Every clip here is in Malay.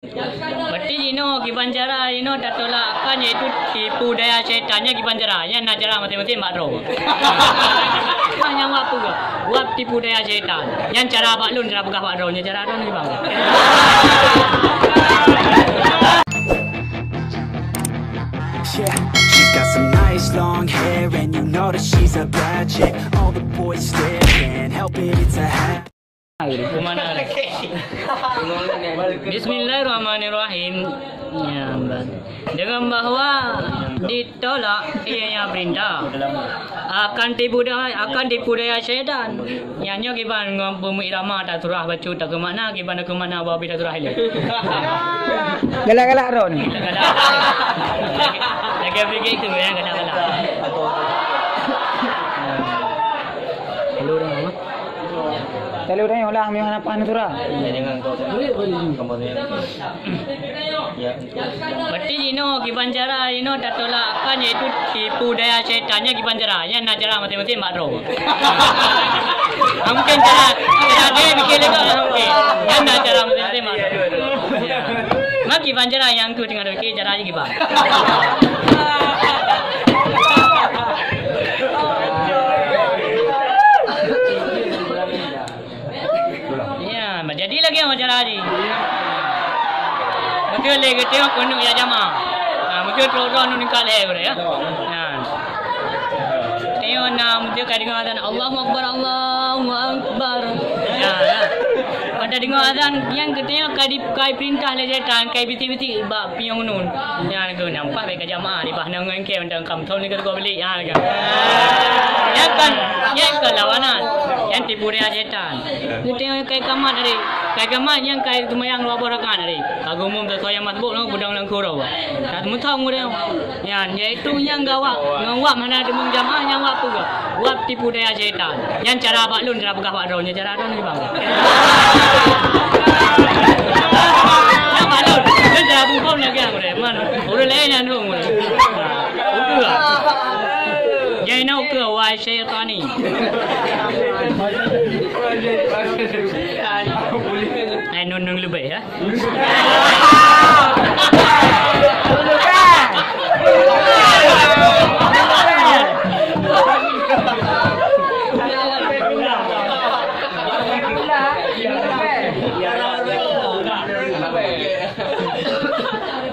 Berarti Gibanjara tak tolakkan iaitu tipu daya syaitannya Gibanjara. Yang nak cara mati-mati makro. Yang apa ke? Buat tipu daya syaitan. Yang cara baklun cara pegah makro. Yang cara adon ni bang. Yeah, she's got some nice long hair and you know that she's a bad chick. All the boys stare, can't help it, it's a habit. Kemana? Bismillahirrahmanirrahim. Ya, dengan bahawa ditolak ianya perintah akan tipu daya syaitan. Yang kiban ngomong irama tak turah bacu tak ke mana kiban ke mana bawa bida turah ile. Galak-galak ron. Lagi fikir itu yang galak-galak. Hello dah. Kalau dah yang ulang memang apa surah. Berarti Gibanjara tak tolakkan iaitu tipu daya syaitannya Gibanjara. Yang nak cara mati-mati makro. Mungkin cara dia fikir juga mungkin. Yang nak cara mati-mati makro. Mak Gibanjara yang tu tinggal fikir cara aja Giban. Jadi lagi macam tadi. Mungkin lagi tengok kunu ya jamaah. Mungkin terus ni kali ya. Tengok mungkin kali dengar azan Allahu Akbar Allahu Akbar. Pada dengar azan yang ketengok kai perintah le setan kai biti-biti bab piang nun. Yang aku nampak baik jamaah di bahna ngan ke undang kamthon ni kau beli ya kan. Yang kan lawanan. Yang tipu daya setan. Kita tengok kai kamat tadi. Kai kamat yang kai tumayang luar berakan tadi. Aku umum tu saya masbuk nang budang nang kurau. Tak mutang dia. Yang iaitu yang gawak ngawak mana ada jamaah yang wak tu ke. Buat tipu daya setan. Yang cara baklun cara pegah makro nya cara adon ni bang. Yang baklun dia cara bungkau nak yang dia. Mana? Orang lain yang dong. Udah. Jangan nak ke wahai syaitan ni. Nung lebih ya.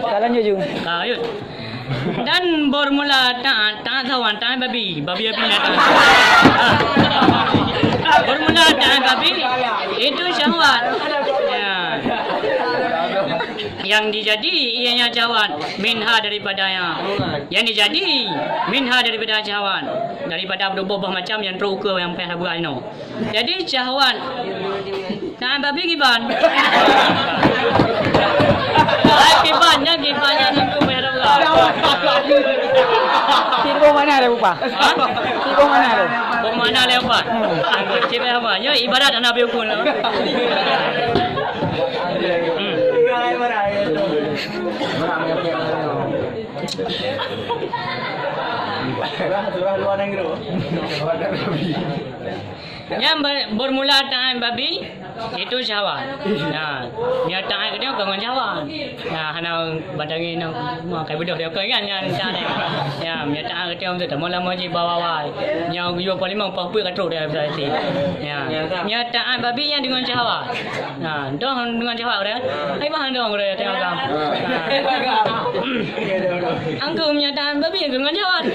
Jalan je jung. Yuk. Dan bermula tak sawan tak babi nak. Bermula tak babi itu syahwat. Yang dijadi ianya syahwat minha daripadanya. Yang dijadi minha daripada syahwat daripada berubah macam yang terukur yang payah buat no. Jadi syahwat tak babi giban. Gibannya tentu merah. Tipu mana ada bupa? Tipu mana ada? Tipu mana ada bupa? Tipu apa? Ya ibarat anak biukun. Yang bermula tangan babi itu syahwat. Dia tangan dia kangen syahwat. Hana badangi nak makai bedah dia kan yang cara. Dia tangan dia untuk mula moji bawa. Yang yo paling mau papu kat teruk dia berarti. Dia tangan babi yang dengan syahwat. Dong dengan syahwat dia. Ai bahan dong dia tengok kam. Angku punya tangan babi yang dengan syahwat.